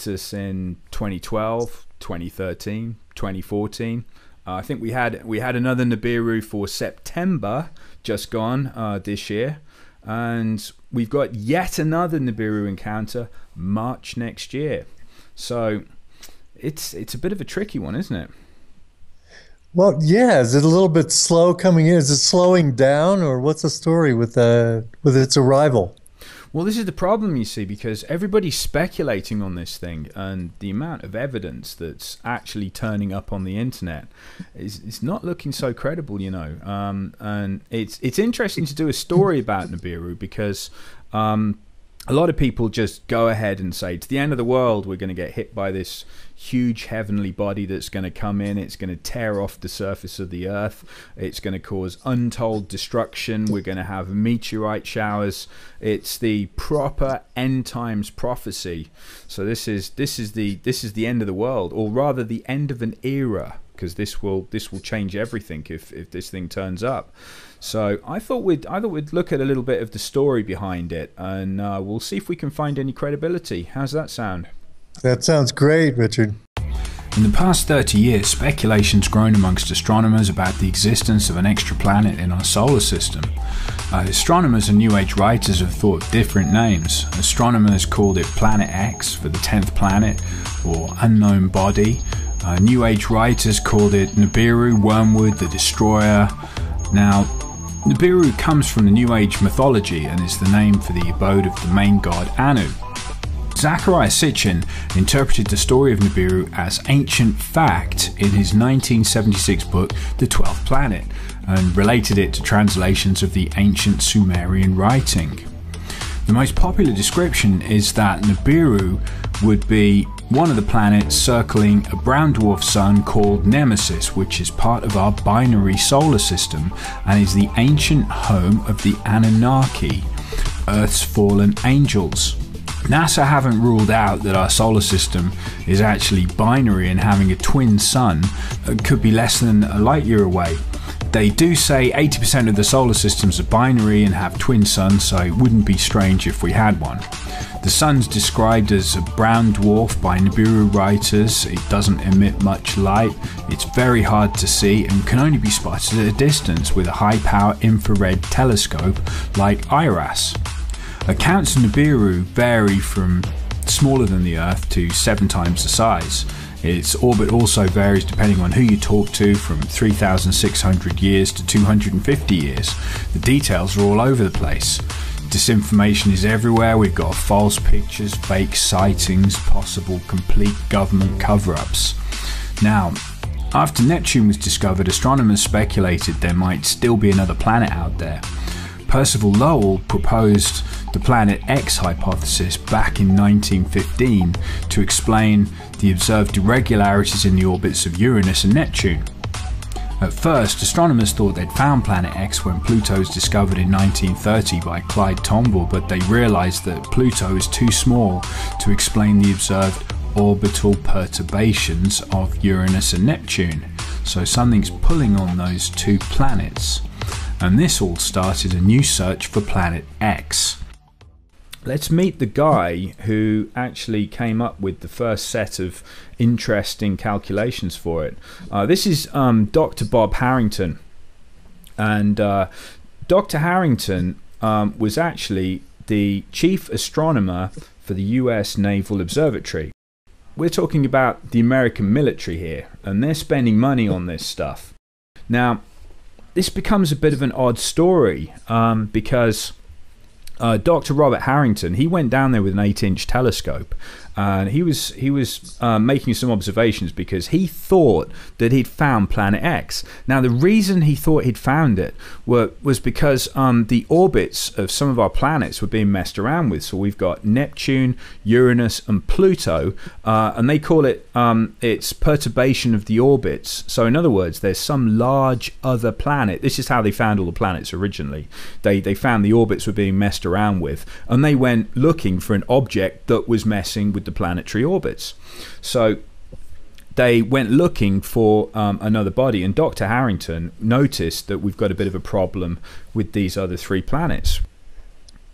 hit us in 2012, 2013, 2014. I think we had another NIBIRU for September just gone this year, and we've got yet another NIBIRU encounter March next year. So it's a bit of a tricky one, isn't it? Well, yeah. Is it a little bit slow coming in? Is it slowing down, or what's the story with its arrival? Well, this is the problem, you see, because everybody's speculating on this thing, and the amount of evidence that's actually turning up on the internet is not looking so credible, you know. And it's interesting to do a story about NIBIRU because a lot of people just go ahead and say, to the end of the world, we're going to get hit by this huge heavenly body that's going to come in. It's going to tear off the surface of the earth. It's going to cause untold destruction. We're going to have meteorite showers. It's the proper end times prophecy. So this is the end of the world, or rather the end of an era, because this will change everything if this thing turns up. So I thought we'd look at a little bit of the story behind it, and we'll see if we can find any credibility. How's that sound? That sounds great, Richard. In the past 30 years, speculation's grown amongst astronomers about the existence of an extra planet in our solar system. Astronomers and New Age writers have thought of different names. Astronomers called it Planet X for the 10th planet, or unknown body. New Age writers called it NIBIRU, Wormwood, the Destroyer. Now, NIBIRU comes from the New Age mythology and is the name for the abode of the main god Anu. Zecharia Sitchin interpreted the story of NIBIRU as ancient fact in his 1976 book The 12th Planet, and related it to translations of the ancient Sumerian writing. The most popular description is that NIBIRU would be one of the planets circling a brown dwarf sun called Nemesis, which is part of our binary solar system and is the ancient home of the Anunnaki, Earth's fallen angels. NASA haven't ruled out that our solar system is actually binary and having a twin sun that could be less than a light year away. They do say 80% of the solar systems are binary and have twin suns, so it wouldn't be strange if we had one. The sun's described as a brown dwarf by NIBIRU writers. It doesn't emit much light, it's very hard to see, and can only be spotted at a distance with a high-power infrared telescope like IRAS. Accounts of NIBIRU vary from smaller than the Earth to 7 times the size. Its orbit also varies depending on who you talk to, from 3,600 years to 250 years. The details are all over the place. Disinformation is everywhere. We've got false pictures, fake sightings, possible complete government cover-ups. Now, after Neptune was discovered, astronomers speculated there might still be another planet out there. Percival Lowell proposed the Planet X hypothesis back in 1915 to explain the observed irregularities in the orbits of Uranus and Neptune. At first, astronomers thought they'd found Planet X when Pluto was discovered in 1930 by Clyde Tombaugh, but they realised that Pluto is too small to explain the observed orbital perturbations of Uranus and Neptune. So something's pulling on those two planets. And this all started a new search for Planet X. Let's meet the guy who actually came up with the first set of interesting calculations for it. This is Dr. Bob Harrington. And Dr. Harrington was actually the chief astronomer for the US Naval Observatory. We're talking about the American military here, and they're spending money on this stuff. Now, this becomes a bit of an odd story because Dr. Robert Harrington, he went down there with an 8-inch telescope, and he was making some observations because he thought that he'd found Planet X. Now, the reason he thought he'd found it was because the orbits of some of our planets were being messed around with. So we've got Neptune, Uranus, and Pluto, and they call it it's perturbation of the orbits. So in other words, there's some large other planet. This is how they found all the planets originally. They found the orbits were being messed around with, and they went looking for an object that was messing with the planetary orbits. So they went looking for another body, and Dr. Harrington noticed that we've got a bit of a problem with these other 3 planets.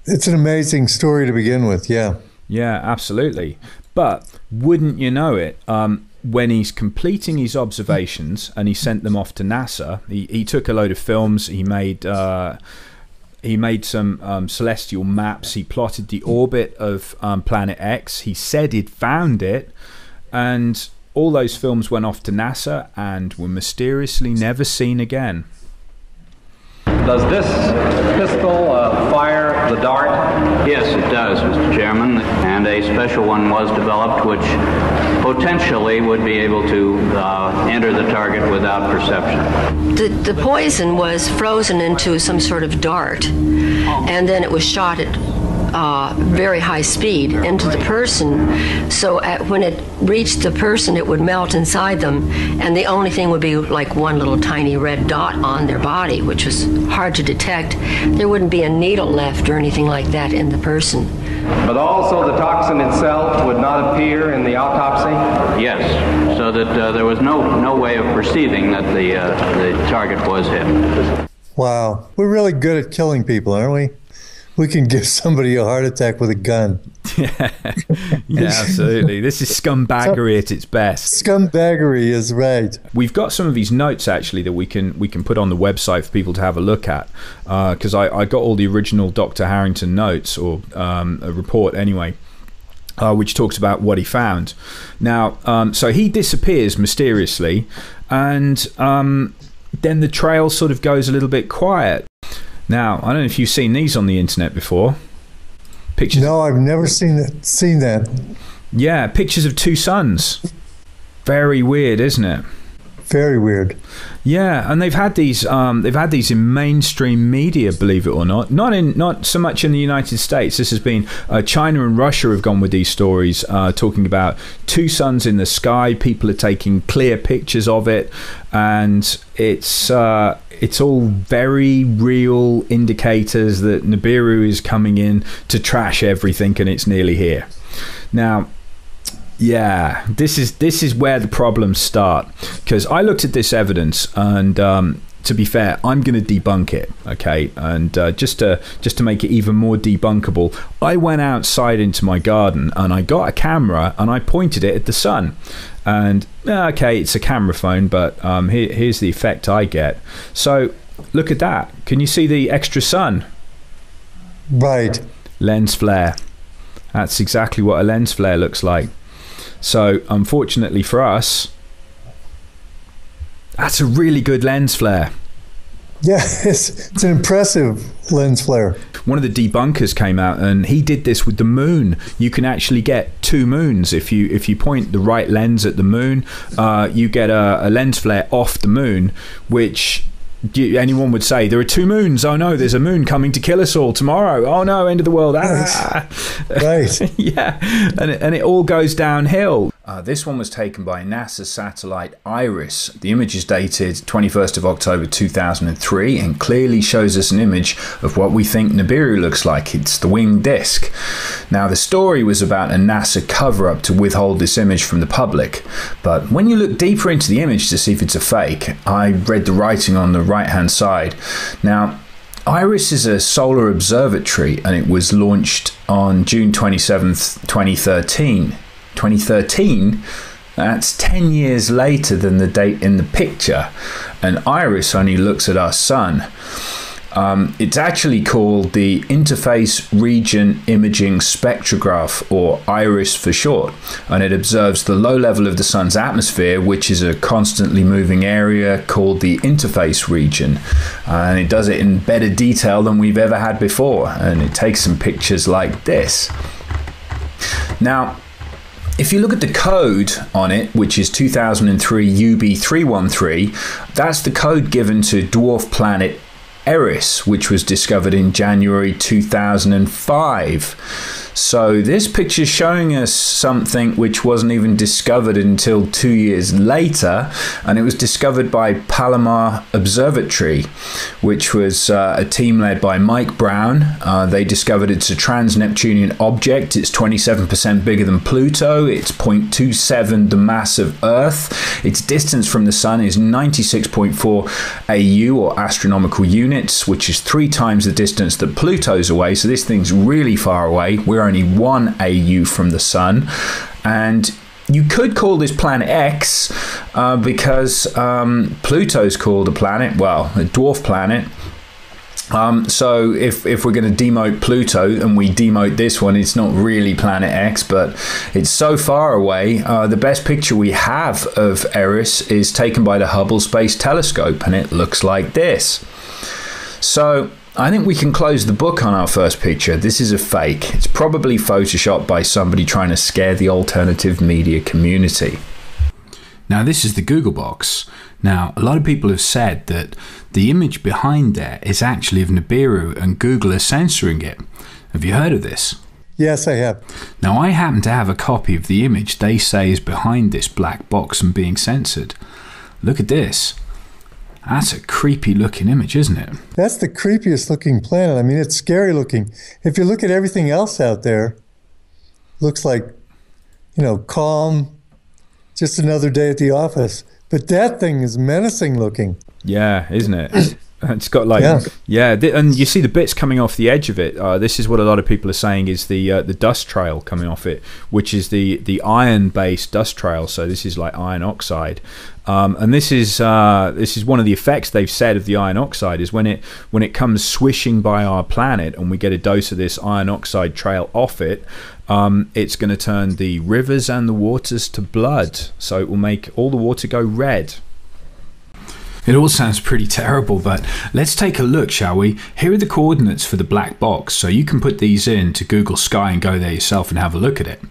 It's an amazing story to begin with, yeah. Yeah, absolutely. But wouldn't you know it, when he's completing his observations and he sent them off to NASA, he took a load of films, he made some celestial maps, he plotted the orbit of Planet X, he said he'd found it, and all those films went off to NASA and were mysteriously never seen again. Does this pistol fire the dart? Yes, it does, Mr. Chairman, and a special one was developed which potentially would be able to enter the target without perception. The poison was frozen into some sort of dart, and then it was shot at very high speed into the person. So when it reached the person, it would melt inside them, and the only thing would be like one little tiny red dot on their body, which was hard to detect. There wouldn't be a needle left or anything like that in the person. But also the toxin itself would not appear in the autopsy? Yes, so that there was no way of perceiving that the target was hit. Wow. We're really good at killing people, aren't we? We can give somebody a heart attack with a gun. Yeah, absolutely. This is scumbaggery at its best. Scumbaggery is right. We've got some of these notes actually that we can put on the website for people to have a look at, because I got all the original Dr. Harrington notes, or a report anyway, which talks about what he found. Now, so he disappears mysteriously, and then the trail sort of goes a little bit quiet. Now, I don't know if you've seen these on the internet before. Pictures. No, I've never seen that. Yeah, pictures of two suns. Very weird, isn't it? Very weird. Yeah, and they've had these in mainstream media, believe it or not. Not so much in the United States. This has been China and Russia have gone with these stories, talking about two suns in the sky. People are taking clear pictures of it, and it's all very real indicators that NIBIRU is coming in to trash everything, and it's nearly here. Now, yeah, this is where the problems start, because I looked at this evidence, and to be fair, I'm going to debunk it, okay? And just to make it even more debunkable, I went outside into my garden and I got a camera and I pointed it at the sun. And okay, it's a camera phone, but here's the effect I get. So look at that. Can you see the extra sun? Right. Lens flare. That's exactly what a lens flare looks like. So unfortunately for us, that's a really good lens flare. Yeah, it's an impressive lens flare. One of the debunkers came out and he did this with the moon. You can actually get two moons if you point the right lens at the moon. You get a lens flare off the moon, which anyone would say there are two moons. Oh no, there's a moon coming to kill us all tomorrow. Oh no, end of the world. Ah. Right. Yeah, and it all goes downhill. This one was taken by NASA satellite IRIS. The image is dated 21st of October 2003 and clearly shows us an image of what we think NIBIRU looks like. It's the winged disc. Now, the story was about a NASA cover-up to withhold this image from the public, but when you look deeper into the image to see if it's a fake, I read the writing on the right-hand side. Now, IRIS is a solar observatory and it was launched on June 27th, 2013. 2013, that's 10 years later than the date in the picture, and IRIS only looks at our sun. It's actually called the Interface Region Imaging Spectrograph, or IRIS for short, and it observes the low level of the sun's atmosphere, which is a constantly moving area called the interface region, and it does it in better detail than we've ever had before, and it takes some pictures like this. Now, if you look at the code on it, which is 2003 UB313, that's the code given to dwarf planet Eris, which was discovered in January 2005. So this picture is showing us something which wasn't even discovered until 2 years later, and it was discovered by Palomar Observatory, which was a team led by Mike Brown. They discovered it's a trans-Neptunian object. It's 27% bigger than Pluto. It's 0.27 the mass of Earth. Its distance from the Sun is 96.4 AU, or astronomical units, which is 3 times the distance that Pluto's away. So this thing's really far away. We're only 1 AU from the Sun. And you could call this planet X because Pluto's called a planet, well, a dwarf planet. So if we're going to demote Pluto and we demote this one, it's not really planet X, but it's so far away. The best picture we have of Eris is taken by the Hubble Space Telescope, and it looks like this. So I think we can close the book on our first picture. This is a fake. It's probably photoshopped by somebody trying to scare the alternative media community. Now, this is the Google box. Now, a lot of people have said that the image behind there is actually of NIBIRU and Google is censoring it. Have you heard of this? Yes, I have. Now, I happen to have a copy of the image they say is behind this black box and being censored. Look at this. That's a creepy looking image, isn't it? That's the creepiest looking planet. I mean, it's scary looking. If you look at everything else out there, looks like, you know, calm, just another day at the office. But that thing is menacing looking. Yeah, isn't it? It's got like, and you see the bits coming off the edge of it. This is what a lot of people are saying is the dust trail coming off it, which is the iron-based dust trail. So this is like iron oxide, and this is one of the effects they've said of the iron oxide is when it comes swishing by our planet and we get a dose of this iron oxide trail off it. It's going to turn the rivers and the waters to blood, so it will make all the water go red. It all sounds pretty terrible, but let's take a look, shall we? Here are the coordinates for the black box, so you can put these in to Google Sky and go there yourself and have a look at it.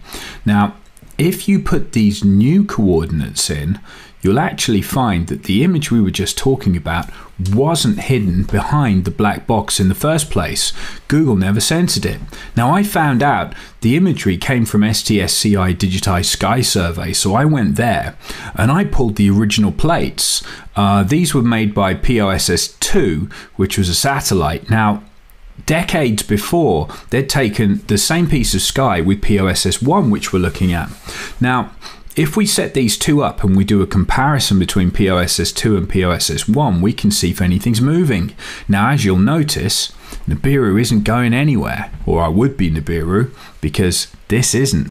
Now, if you put these new coordinates in, you'll actually find that the image we were just talking about wasn't hidden behind the black box in the first place. Google never censored it. Now, I found out the imagery came from STSCI Digitized Sky Survey, so I went there and I pulled the original plates. These were made by POSS-2, which was a satellite. Now, decades before, they'd taken the same piece of sky with POSS-1, which we're looking at. Now, if we set these two up and we do a comparison between POSS-2 and POSS-1, we can see if anything's moving. Now, as you'll notice, NIBIRU isn't going anywhere, or I would be NIBIRU, because this isn't.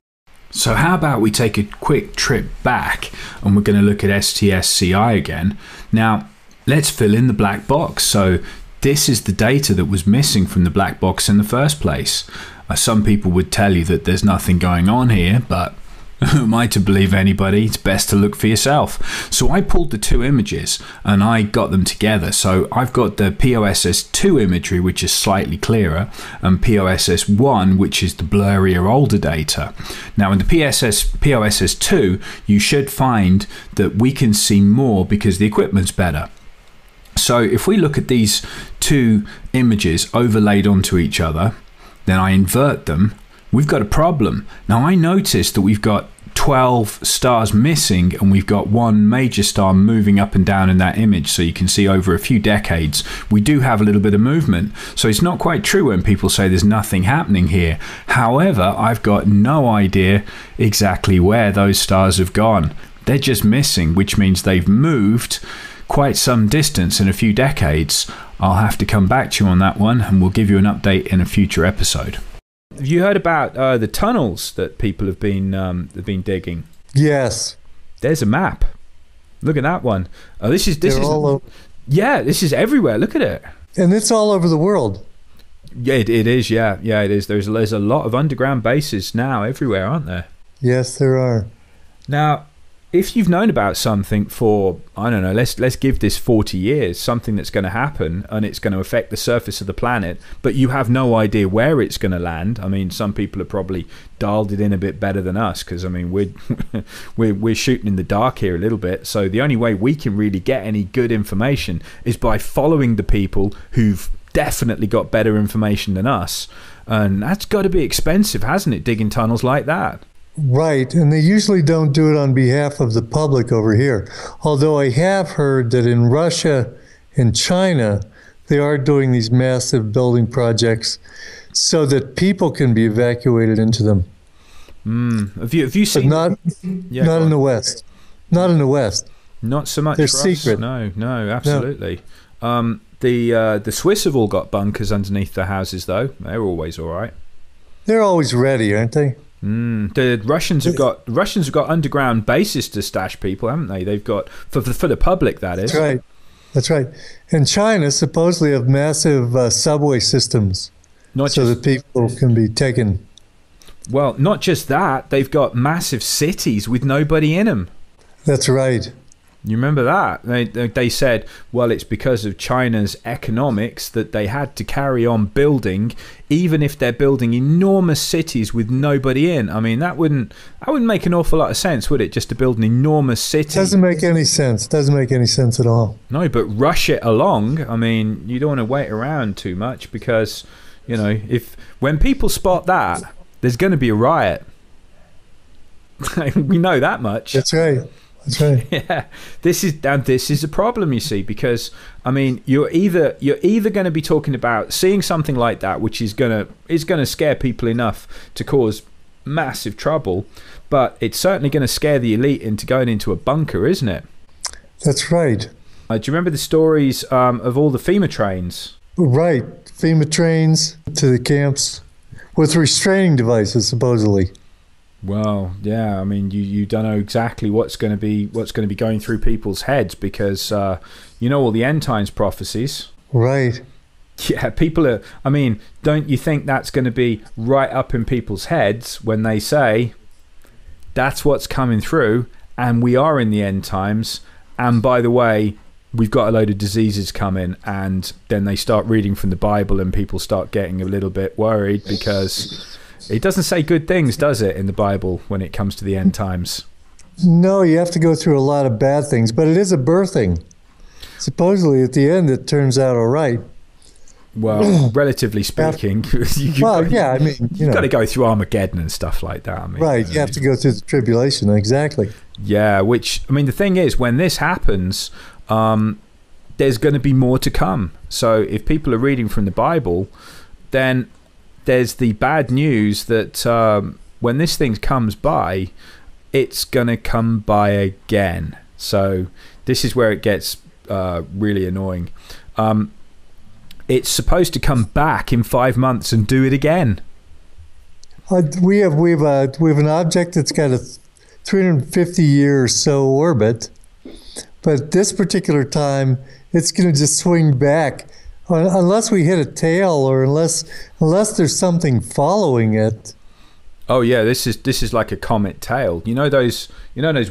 So how about we take a quick trip back and we're going to look at STSCI again. Now, let's fill in the black box. So this is the data that was missing from the black box in the first place. Some people would tell you that there's nothing going on here, but who am I to believe anybody? It's best to look for yourself. So I pulled the two images and I got them together. So I've got the POSS-2 imagery, which is slightly clearer, and POSS-1, which is the blurrier older data. Now in the POSS-2, you should find that we can see more because the equipment's better. So if we look at these two images overlaid onto each other, then I invert them, we've got a problem. Now I noticed that we've got 12 stars missing and we've got one major star moving up and down in that image, so you can see over a few decades we do have a little bit of movement. So it's not quite true when people say there's nothing happening here. However, I've got no idea exactly where those stars have gone. They're just missing, which means they've moved quite some distance in a few decades. I'll have to come back to you on that one and we'll give you an update in a future episode. Have you heard about the tunnels that people have been digging? Yes. There's a map. Look at that one. This is all over. Yeah, this is everywhere. Look at it. And it's all over the world. Yeah, it is. Yeah, it is. There's a lot of underground bases now everywhere, aren't there? Yes, there are. Now, if you've known about something for, I don't know, let's give this 40 years, something that's going to happen and it's going to affect the surface of the planet, but you have no idea where it's going to land. I mean, some people have probably dialed it in a bit better than us because, I mean, we're shooting in the dark here a little bit. So the only way we can really get any good information is by following the people who've definitely got better information than us. And that's got to be expensive, hasn't it, digging tunnels like that? Right, and they usually don't do it on behalf of the public over here. Although I have heard that in Russia and China, they are doing these massive building projects so that people can be evacuated into them. Have you seen? But not in the West. Not in the West. Not so much. They're for us. secret. No, absolutely. No. The Swiss have all got bunkers underneath their houses, though. They're always all right. They're always ready, aren't they? The Russians have got underground bases to stash people, haven't they? They've got for the public, that is. That's right. That's right. And China supposedly have massive subway systems, that people can be taken. Well, not just that, they've got massive cities with nobody in them. That's right. You remember that? They said, well, it's because of China's economics that they had to carry on building, even if they're building enormous cities with nobody in. I mean, that wouldn't make an awful lot of sense, would it? Just to build an enormous city. Doesn't make any sense. Doesn't make any sense at all. No, but rush it along. I mean, you don't want to wait around too much because, when people spot that, there's going to be a riot. We know that much. That's right. That's right. Yeah, this is a problem, you see, because I mean, you're either going to be talking about seeing something like that, which is going to scare people enough to cause massive trouble, but it's certainly going to scare the elite into going into a bunker, isn't it? That's right. Do you remember the stories of all the FEMA trains? Right, FEMA trains to the camps with restraining devices, supposedly. Well, yeah. I mean, you don't know exactly what's going to be going through people's heads because all the end times prophecies. Right. Yeah, people are. I mean, don't you think that's going to be right up in people's heads when they say that's what's coming through, and we are in the end times, and by the way, we've got a load of diseases coming, and then they start reading from the Bible, and people start getting a little bit worried because it doesn't say good things, does it, in the Bible when it comes to the end times? No, you have to go through a lot of bad things, but it is a birthing. Supposedly, at the end, it turns out all right. Well, relatively speaking, you've got to go through Armageddon and stuff like that. I mean, right, you have to go through the tribulation, exactly. Yeah, which, I mean, the thing is, when this happens, there's going to be more to come. So if people are reading from the Bible, then there's the bad news that when this thing comes by, it's going to come by again. So this is where it gets really annoying. It's supposed to come back in 5 months and do it again. We have an object that's got a 350 year or so orbit, but this particular time it's going to just swing back. Unless we hit a tail, or unless there's something following it. Oh yeah, this is like a comet tail. You know those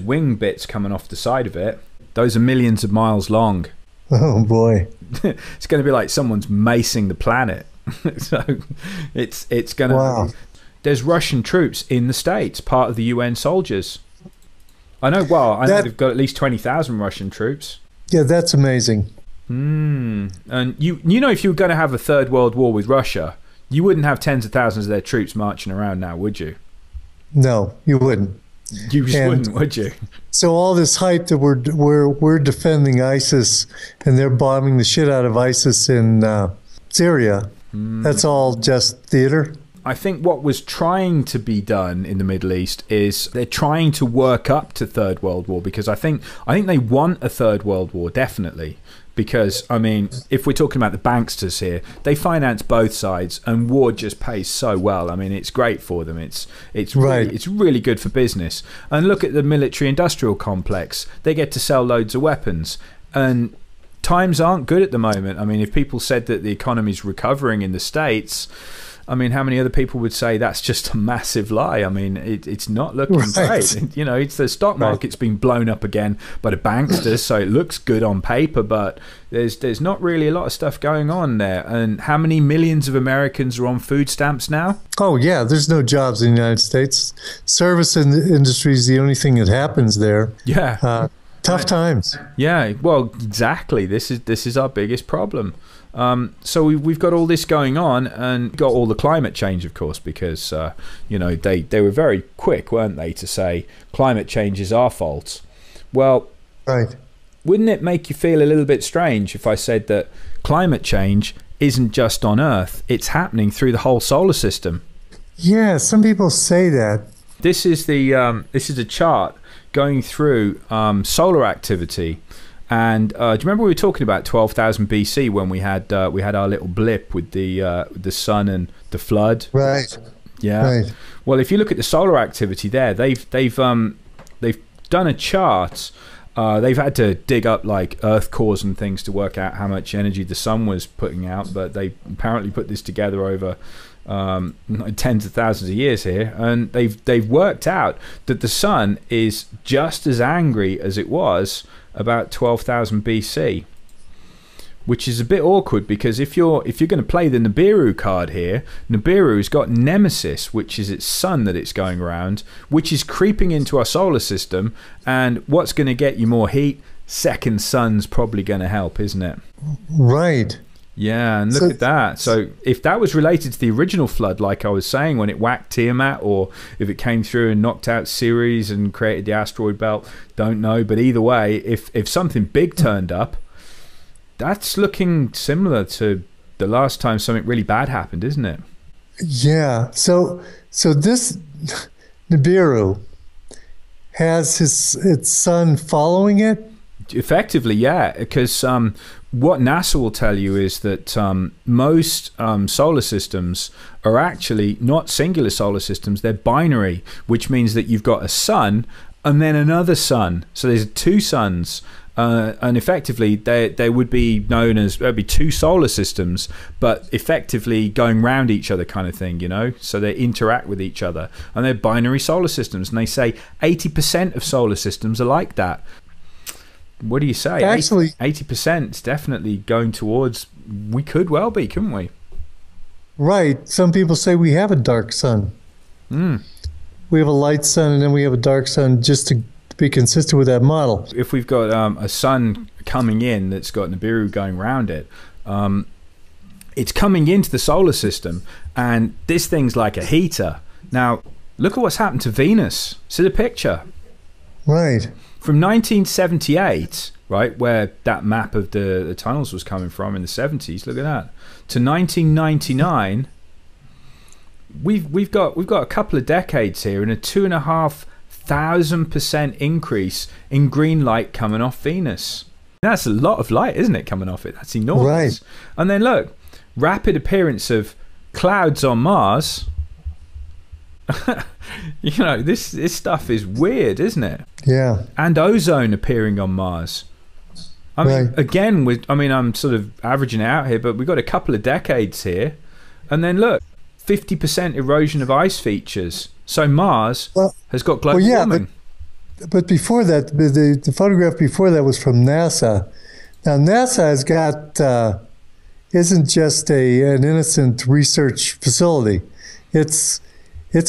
wing bits coming off the side of it? Those are millions of miles long. Oh boy. It's going to be like someone's macing the planet. So it's going to. Wow. There's Russian troops in the States, part of the UN soldiers. I know. Well, I know they've got at least 20,000 Russian troops. Yeah, that's amazing. And if you were going to have a third world war with Russia, you wouldn't have tens of thousands of their troops marching around now, would you? No, you wouldn't. You just wouldn't, would you? So all this hype that we're defending ISIS and they're bombing the shit out of ISIS in Syria, that's all just theater. I think what was trying to be done in the Middle East is they're trying to work up to Third World War, because I think they want a Third World War, definitely. Because, I mean, if we're talking about the banksters here, they finance both sides, and war just pays so well. I mean, it's great for them. It's really good for business. And look at the military-industrial complex. They get to sell loads of weapons. And times aren't good at the moment. I mean, if people said that the economy's recovering in the States, I mean, how many other people would say that's just a massive lie? I mean, it's not looking great. It's the stock market's been blown up again by the banksters, so it looks good on paper, but there's not really a lot of stuff going on there. And how many millions of Americans are on food stamps now? Oh, yeah, there's no jobs in the United States. Service industry is the only thing that happens there. Yeah. Tough times. Yeah, well, exactly. This is our biggest problem. So we've got all this going on, and got all the climate change, of course, because they were very quick, weren't they, to say climate change is our fault. Well, right. Wouldn't it make you feel a little bit strange if I said that climate change isn't just on Earth, it's happening through the whole solar system? Yeah, some people say that. This is a chart going through solar activity. And do you remember we were talking about 12,000 BC when we had our little blip with the sun and the flood? Right. Yeah. Right. Well, if you look at the solar activity there, they've done a chart. They've had to dig up like Earth cores and things to work out how much energy the sun was putting out, but they apparently put this together over tens of thousands of years here, and they've worked out that the sun is just as angry as it was about 12,000 BC. Which is a bit awkward, because if you're going to play the NIBIRU card here, NIBIRU's got Nemesis, which is its sun that it's going around, which is creeping into our solar system. And what's going to get you more heat? Second sun's probably going to help, isn't it? Right. Yeah, and look at that. So if that was related to the original flood, like I was saying, when it whacked Tiamat, or if it came through and knocked out Ceres and created the asteroid belt, don't know. But either way, if something big turned up, that's looking similar to the last time something really bad happened, isn't it? Yeah. So this Nibiru has its sun following it? Effectively, yeah. Because what NASA will tell you is that most solar systems are actually not singular solar systems. They're binary, which means that you've got a sun and then another sun. So there's two suns. And effectively, they would be known as, there'd be two solar systems, but effectively going round each other kind of thing, you know? So they interact with each other. And they're binary solar systems. And they say 80% of solar systems are like that. What do you say? Actually, 80% is definitely going towards, we could well be, couldn't we? Right. Some people say we have a dark sun. We have a light sun, and then we have a dark sun, just to be consistent with that model. If we've got a sun coming in that's got Nibiru going around it, it's coming into the solar system, and this thing's like a heater. Now, look at what's happened to Venus. See the picture? Right. From 1978, right, where that map of the tunnels was coming from in the 70s, look at that, to 1999, we've got a couple of decades here, and a 2,500% increase in green light coming off Venus. That's a lot of light, isn't it, coming off it? That's enormous. Right. And then look, rapid appearance of clouds on Mars. You know, this stuff is weird, isn't it? Yeah. And ozone appearing on Mars. I mean, Right. again, I'm sort of averaging it out here, but we've got a couple of decades here. And then look, 50% erosion of ice features. So Mars has got global warming. But before that, the photograph before that was from NASA. Now, NASA has got, isn't just an innocent research facility. It's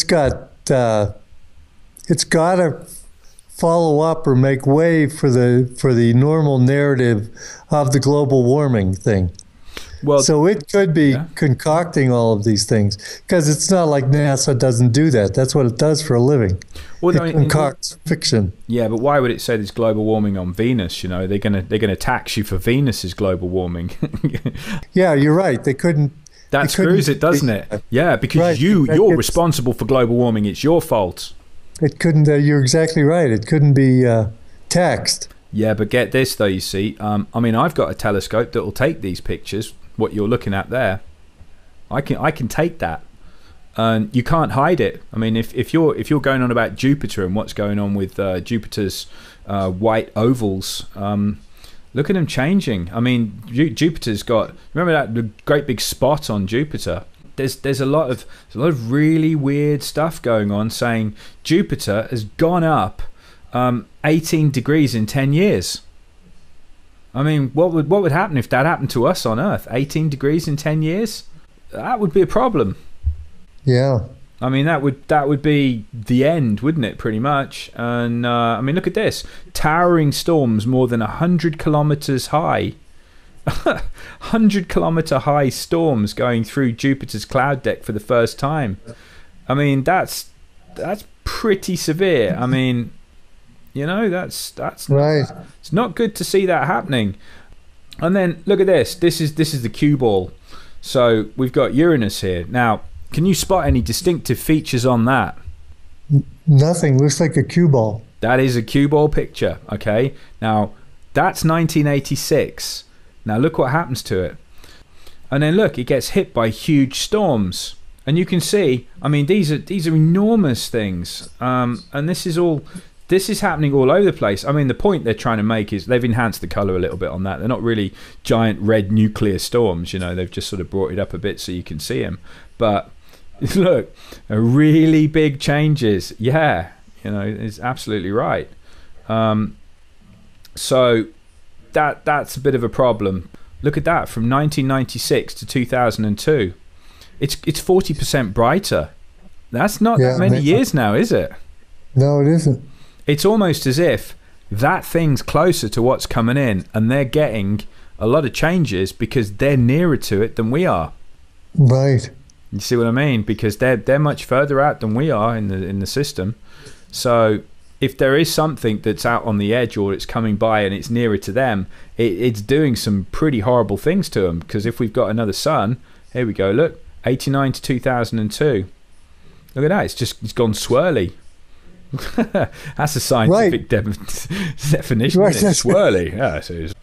got to follow up or make way for the normal narrative of the global warming thing. Well, so it could be concocting all of these things, because it's not like NASA doesn't do that. That's what it does for a living. Well, it concocts fiction. Yeah, but why would it say there's global warming on Venus? You know, they're gonna tax you for Venus's global warming. Yeah, you're right. They couldn't. That screws it, doesn't it? Yeah, because Right. you're responsible for global warming. It's your fault. It couldn't. You're exactly right. It couldn't be taxed. Yeah, but get this though. You see, I mean, I've got a telescope that will take these pictures. What you're looking at there, I can take that, and you can't hide it. I mean, if you're going on about Jupiter and what's going on with Jupiter's white ovals, look at them changing. I mean, Jupiter's got, remember that the great big spot on Jupiter? There's a lot of really weird stuff going on, saying Jupiter has gone up 18 degrees in 10 years. I mean, what would happen if that happened to us on Earth? 18 degrees in 10 years? That would be a problem. Yeah. I mean, that would be the end, wouldn't it, pretty much? And I mean, look at this. Towering storms more than 100 kilometers high. 100-kilometer high storms going through Jupiter's cloud deck for the first time. I mean, that's pretty severe. I mean, you know, that's right. It's not good to see that happening. And then look at this. This is the cue ball. So we've got Uranus here. Now, can you spot any distinctive features on that? Nothing. Looks like a cue ball. That is a cue ball picture. Okay. Now that's 1986. Now look what happens to it. And then look, it gets hit by huge storms. And you can see, I mean, these are enormous things, and this is happening all over the place. I mean, the point they're trying to make is they've enhanced the color a little bit on that. They're not really giant red nuclear storms, they've just sort of brought it up a bit so you can see them. But look, really big changes. Yeah, it's absolutely right. So that's a bit of a problem. Look at that, from 1996 to 2002. It's 40% brighter. That's not that many years now, is it? No, it isn't. It's almost as if that thing's closer to what's coming in, and they're getting a lot of changes because they're nearer to it than we are. Right. You see what I mean? Because they're much further out than we are in the system. So if there is something that's out on the edge or it's coming by and it's nearer to them, it's doing some pretty horrible things to them. Because if we've got another sun, here we go. Look, 89 to 2002. Look at that. It's gone swirly. That's a scientific definition. Right. Swirly. Yeah, it is.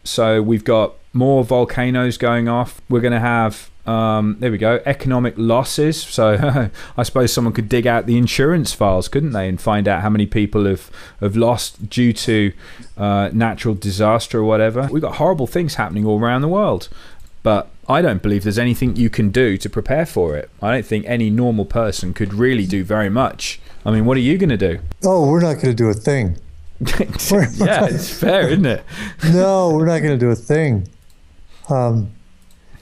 So we've got more volcanoes going off. We're going to have there we go, economic losses. So I suppose someone could dig out the insurance files, couldn't they, and find out how many people have lost due to natural disaster or whatever. We've got horrible things happening all around the world, but I don't believe there's anything you can do to prepare for it. I don't think any normal person could really do very much. I mean, what are you going to do? Oh, we're not going to do a thing. Yeah, it's fair, isn't it? No, we're not going to do a thing.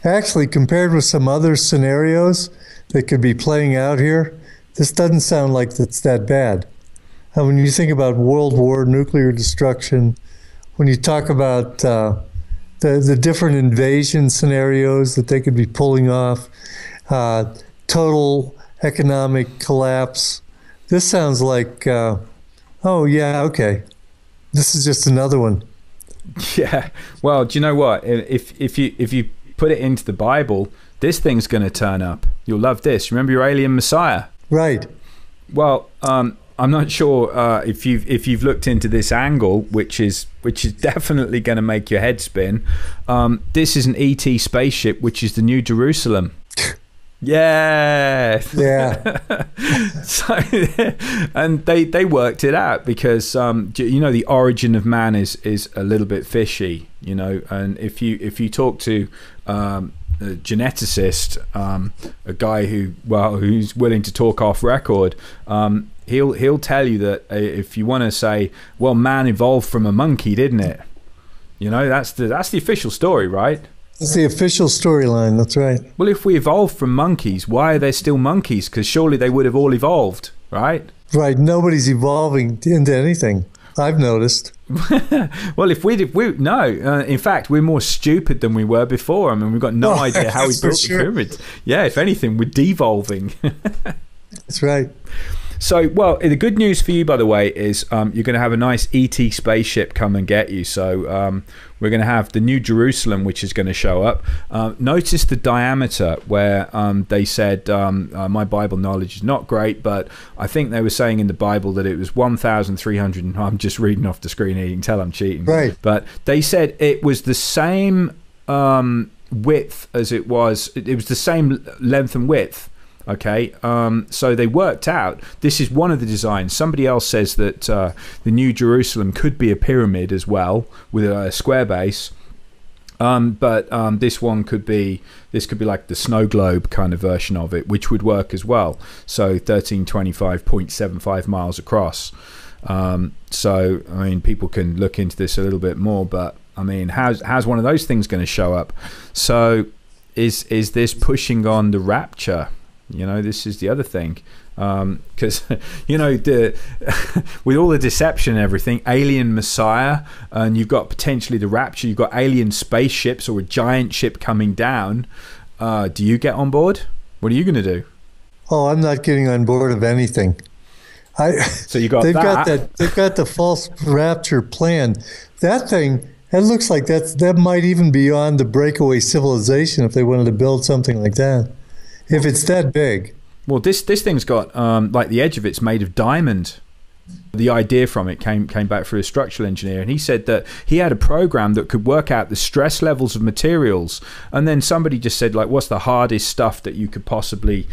Actually, compared with some other scenarios that could be playing out here, this doesn't sound like it's that bad. And when you think about world war, nuclear destruction, when you talk about the different invasion scenarios that they could be pulling off, total economic collapse, this sounds like, oh yeah, okay, this is just another one. Yeah. Well, do you know what? If you put it into the Bible, this thing's going to turn up. You'll love this. Remember your alien Messiah? Right. Well, I'm not sure if you've looked into this angle, which is definitely going to make your head spin. This is an ET spaceship, which is the New Jerusalem. Yeah. So, and they worked it out because the origin of man is a little bit fishy, and if you talk to a geneticist, a guy who's willing to talk off record, he'll tell you that if you want to say, well, man evolved from a monkey, didn't it? That's the official story, right? It's the official storyline, that's right. Well, if we evolved from monkeys, why are there still monkeys? Because surely they would have all evolved, right? Right, nobody's evolving into anything, I've noticed. Well, in fact, we're more stupid than we were before. I mean, we've got no idea how we built the pyramids. Yeah, if anything, we're devolving. That's right. So, well, the good news for you, by the way, is you're going to have a nice ET spaceship come and get you. So we're going to have the New Jerusalem, which is going to show up. Notice the diameter where they said, my Bible knowledge is not great, but I think they were saying in the Bible that it was 1,300. I'm just reading off the screen here. You can tell I'm cheating. Right. But they said it was the same width as it was. It was the same length and width. Okay, so they worked out, this is one of the designs. Somebody else says that the New Jerusalem could be a pyramid as well, with a square base. But this could be like the snow globe kind of version of it, which would work as well. So 1325.75 miles across. So, I mean, people can look into this a little bit more, but I mean, how's one of those things going to show up? So is this pushing on the rapture? This is the other thing, because with all the deception and everything, alien Messiah, and you've got potentially the rapture, you've got alien spaceships or a giant ship coming down. Do you get on board? What are you going to do? Oh, I'm not getting on board of anything. So you got they've got the false rapture plan. That thing, it looks like that might even be on the breakaway civilization if they wanted to build something like that. If it's that big. Well, this thing's got like the edge of it's made of diamond. The idea from it came back through a structural engineer, and he said that he had a program that could work out the stress levels of materials, and then somebody just said, like, what's the hardest stuff that you could possibly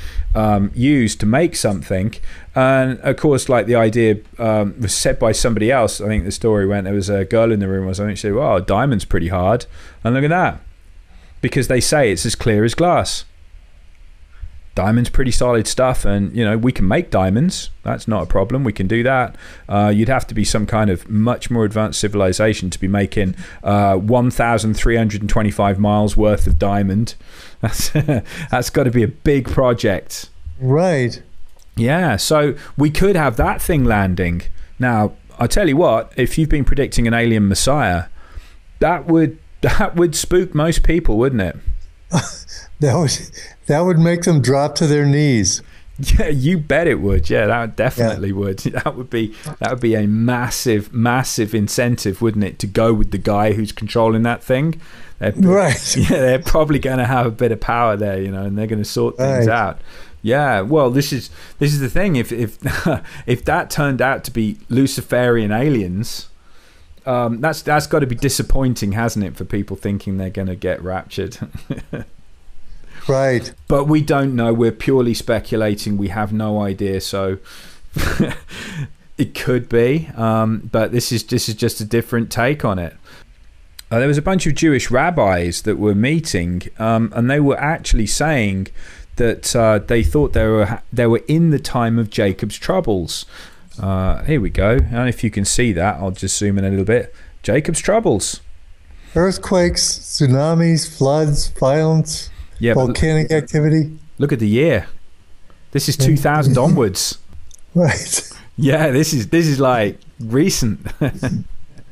use to make something? And of course, like, the idea was said by somebody else. I think the story went, there was a girl in the room or something, she said, well, diamond's pretty hard, and look at that, because they say it's as clear as glass. Diamond's pretty solid stuff, and you know, we can make diamonds. That's not a problem. We can do that. You'd have to be some kind of much more advanced civilization to be making 1,325 miles worth of diamond. That's got to be a big project, Right. yeah. So we could have that thing landing. Now, I'll tell you what, if you've been predicting an alien messiah, that would spook most people, wouldn't it? That would make them drop to their knees. Yeah, you bet it would. Yeah, that definitely would. That would be a massive incentive, wouldn't it, to go with the guy who's controlling that thing? Right. Yeah, they're probably going to have a bit of power there, you know, and they're going to sort things out. Yeah. Well, this is the thing. If if that turned out to be Luciferian aliens, that's got to be disappointing, hasn't it, for people thinking they're going to get raptured. Right. But we don't know. We're purely speculating. We have no idea. So it could be. But this is just a different take on it. There was a bunch of Jewish rabbis that were meeting, and they were actually saying that they thought they were in the time of Jacob's troubles. Here we go. And if you can see that, I'll just zoom in a little bit. Jacob's troubles. Earthquakes, tsunamis, floods, violence. Yeah, volcanic activity. Look at the year. This is 2000 onwards. Right. Yeah, this is like recent.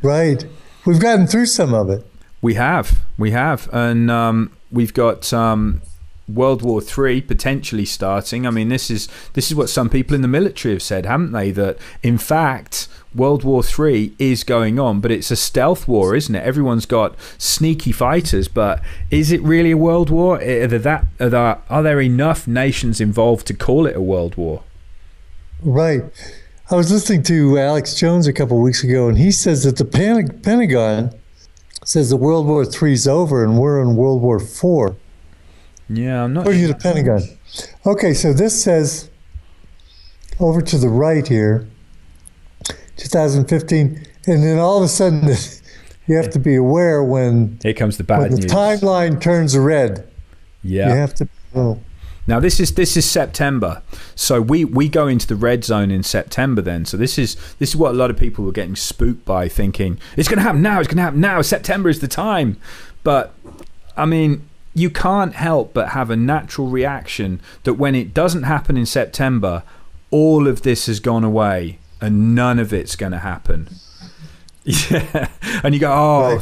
Right. We've gotten through some of it. We have, and we've got World War III potentially starting. I mean, this is what some people in the military have said, haven't they? That in fact, World War III is going on, but it's a stealth war, isn't it? Everyone's got sneaky fighters, but is it really a world war? Are there enough nations involved to call it a world war? Right. I was listening to Alex Jones a couple of weeks ago, and he says that the Pentagon says that World War III is over and we're in World War IV. Yeah, I'm not sure. According to the Pentagon. Okay, so this says, over to the right here, 2015, and then all of a sudden you have to be aware when here comes the bad news. The timeline turns red. Yeah, you have to know. Now this is September, so we go into the red zone in September then. So this is what a lot of people were getting spooked by, thinking it's going to happen now. It's going to happen now. September is the time. But I mean, you can't help but have a natural reaction that when it doesn't happen in September, all of this has gone away and none of it's going to happen. Yeah, and you go, oh,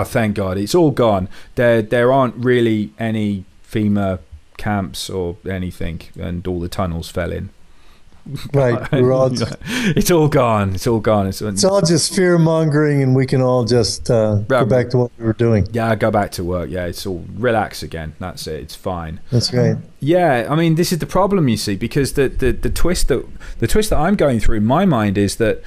thank God, it's all gone. There aren't really any FEMA camps or anything, and all the tunnels fell in. Right, we're all it's all gone. It's all gone. It's all just fear mongering, and we can all just go back to what we were doing. Yeah, go back to work. Yeah, it's all relax again. That's it. It's fine. That's right. Yeah, I mean, this is the problem, you see, because the twist that I'm going through in my mind is that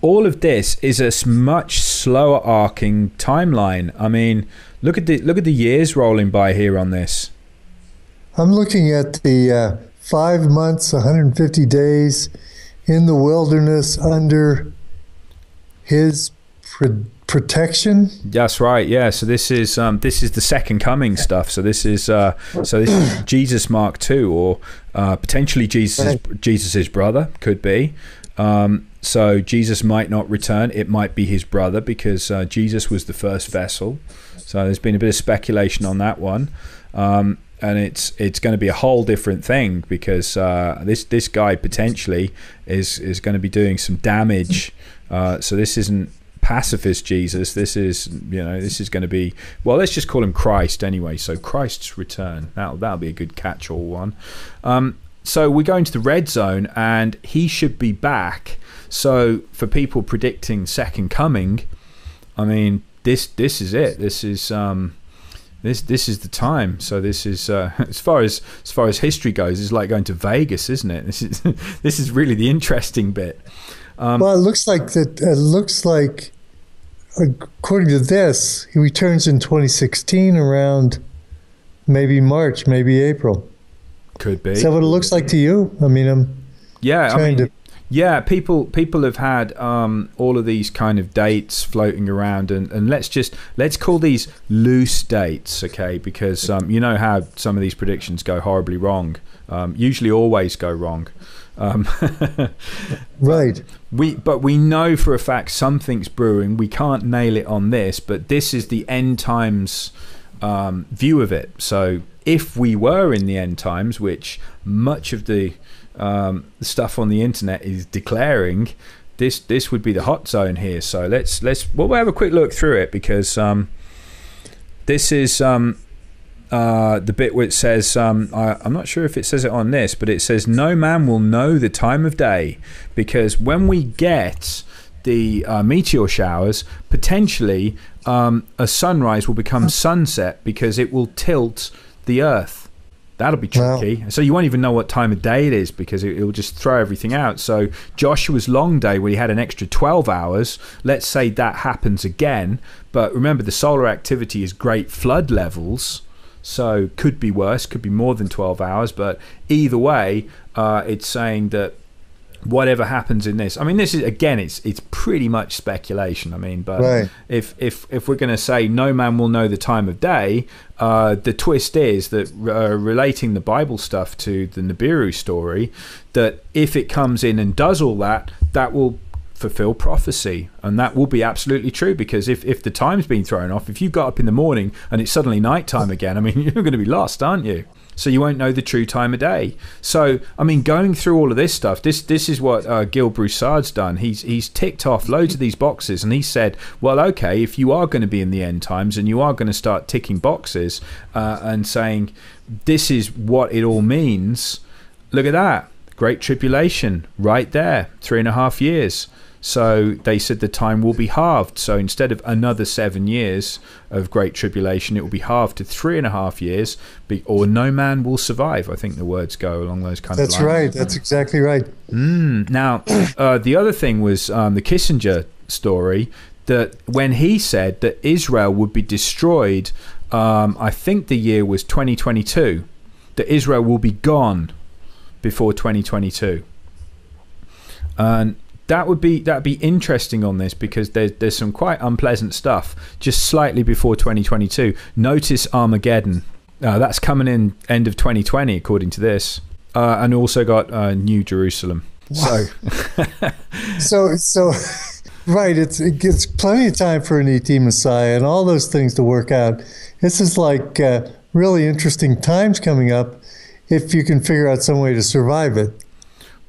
all of this is a much slower arcing timeline. I mean, look at the years rolling by here on this. I'm looking at the 5 months, 150 days in the wilderness under his protection. That's right. Yeah. So this is the second coming stuff. So this is Jesus Mark II, or potentially Jesus's brother, could be. So Jesus might not return. It might be his brother, because Jesus was the first vessel. So there's been a bit of speculation on that one. And it's going to be a whole different thing, because this guy potentially is going to be doing some damage. So this isn't pacifist Jesus. This is going to be, well, let's just call him Christ anyway. So Christ's return. That'll be a good catch-all one. So we go into the red zone, and he should be back. So for people predicting second coming, I mean, this is it. This is this is the time. So this is as far as history goes, it's like going to Vegas, isn't it? This is really the interesting bit. Well, it looks like that. It looks like, according to this, he returns in 2016 around maybe March, maybe April. Could be. Is that what it looks like to you? I mean, I'm trying to. Yeah, people have had all of these kind of dates floating around, and let's call these loose dates, okay? Because you know how some of these predictions go horribly wrong, usually always go wrong. Right. But we know for a fact something's brewing. We can't nail it on this, but this is the end times view of it. So if we were in the end times, which much of the stuff on the internet is declaring, this would be the hot zone here. So we'll have a quick look through it, because this is the bit where it says, I'm not sure if it says it on this, but it says, no man will know the time of day, because when we get the meteor showers, potentially a sunrise will become sunset, because it will tilt the earth. That'll be tricky. Wow. So you won't even know what time of day it is, because it will just throw everything out. So Joshua's long day, where he had an extra 12 hours, let's say that happens again. But remember, the solar activity is great flood levels, so could be worse, could be more than 12 hours. But either way, it's saying that whatever happens in this, I mean, this is, again, it's pretty much speculation. I mean, but right. if we're going to say no man will know the time of day, the twist is that relating the Bible stuff to the Nibiru story, that if it comes in and does all that, that will fulfill prophecy, and that will be absolutely true. Because if the time's been thrown off, if you got up in the morning and it's suddenly nighttime again, I mean, you're going to be lost, aren't you? So you won't know the true time of day. So, I mean, going through all of this stuff, this is what Gil Broussard's done. He's ticked off loads of these boxes, and he said, well, okay, if you are going to be in the end times and you are going to start ticking boxes and saying this is what it all means, look at that. Great Tribulation right there, 3.5 years. So they said the time will be halved. So instead of another 7 years of Great Tribulation, it will be halved to 3.5 years, or no man will survive. I think the words go along those kind of lines. That's right. That's exactly right. Now, the other thing was the Kissinger story, that when he said that Israel would be destroyed, I think the year was 2022, that Israel will be gone before 2022. And that'd be interesting on this, because there's some quite unpleasant stuff just slightly before 2022. Notice Armageddon. That's coming in end of 2020 according to this, and also got New Jerusalem. Wow. So right, it gives plenty of time for an ET Messiah and all those things to work out. This is like really interesting times coming up, if you can figure out some way to survive it.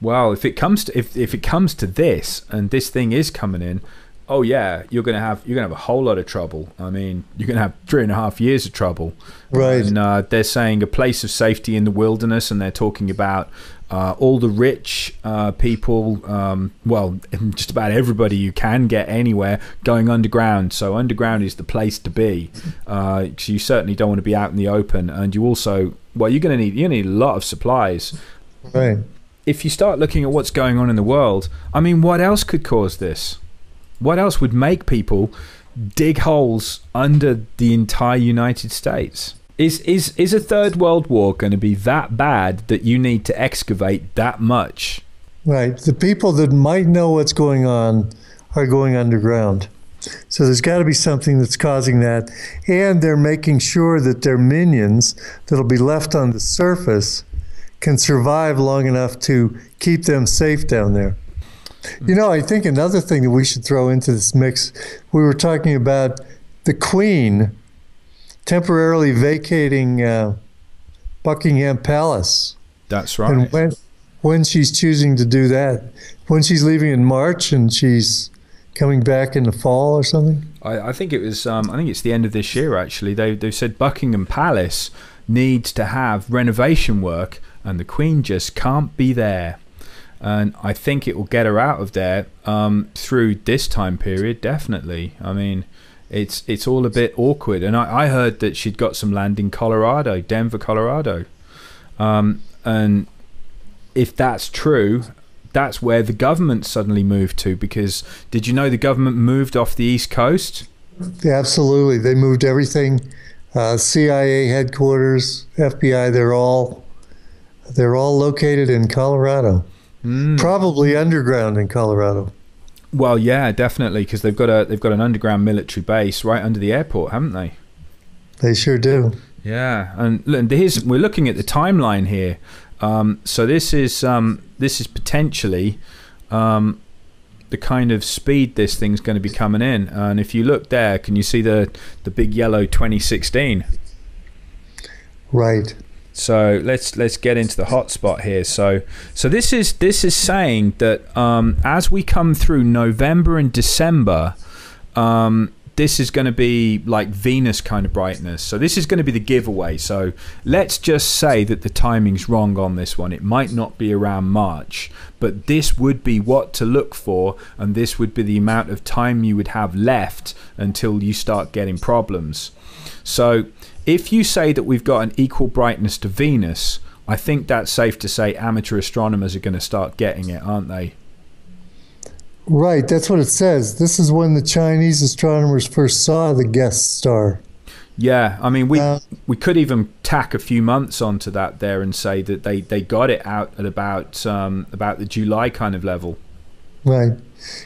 Well, if it comes to this, and this thing is coming in, oh yeah, you're gonna have a whole lot of trouble. I mean, you're gonna have 3.5 years of trouble. Right. And they're saying a place of safety in the wilderness, and they're talking about all the rich people. Well, just about everybody you can get anywhere going underground. So underground is the place to be. So you certainly don't want to be out in the open, and you also, well, you're gonna need a lot of supplies. Right. If you start looking at what's going on in the world, I mean, what else could cause this? What else would make people dig holes under the entire United States? Is a third world war going to be that bad that you need to excavate that much? Right. The people that might know what's going on are going underground. So there's got to be something that's causing that. And they're making sure that their minions that'll be left on the surface can survive long enough to keep them safe down there. You know, I think another thing that we should throw into this mix, we were talking about the Queen temporarily vacating Buckingham Palace. That's right. And when she's choosing to do that, when she's leaving in March and she's coming back in the fall or something? I think it was. I think it's the end of this year. Actually, they've said Buckingham Palace needs to have renovation work, and the Queen just can't be there. And I think it will get her out of there through this time period, definitely. I mean, It's all a bit awkward. And I heard that she'd got some land in Colorado, Denver, Colorado. And if that's true, that's where the government suddenly moved to, because did you know the government moved off the East Coast? Yeah, absolutely. They moved everything. CIA headquarters, FBI, they're all located in Colorado. Probably underground in Colorado. Well, yeah, definitely, because they've got an underground military base right under the airport, haven't they? They sure do. Yeah, and we're looking at the timeline here. So this is potentially the kind of speed this thing's going to be coming in. And if you look there, can you see the big yellow 2016? Right. So let's get into the hotspot here. So this is saying that as we come through November and December, this is going to be like Venus kind of brightness. So this is going to be the giveaway. So let's just say that the timing's wrong on this one. It might not be around March, but this would be what to look for, and this would be the amount of time you would have left until you start getting problems. So if you say that we've got an equal brightness to Venus, I think that's safe to say amateur astronomers are going to start getting it, aren't they? Right, that's what it says. This is when the Chinese astronomers first saw the guest star. Yeah, I mean, we could even tack a few months onto that there and say that they got it out at about the July kind of level. Right.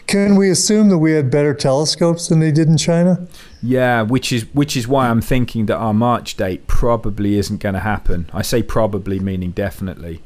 Can we assume that we had better telescopes than they did in China? Yeah, which is why I'm thinking that our March date probably isn't going to happen. I say probably, meaning definitely.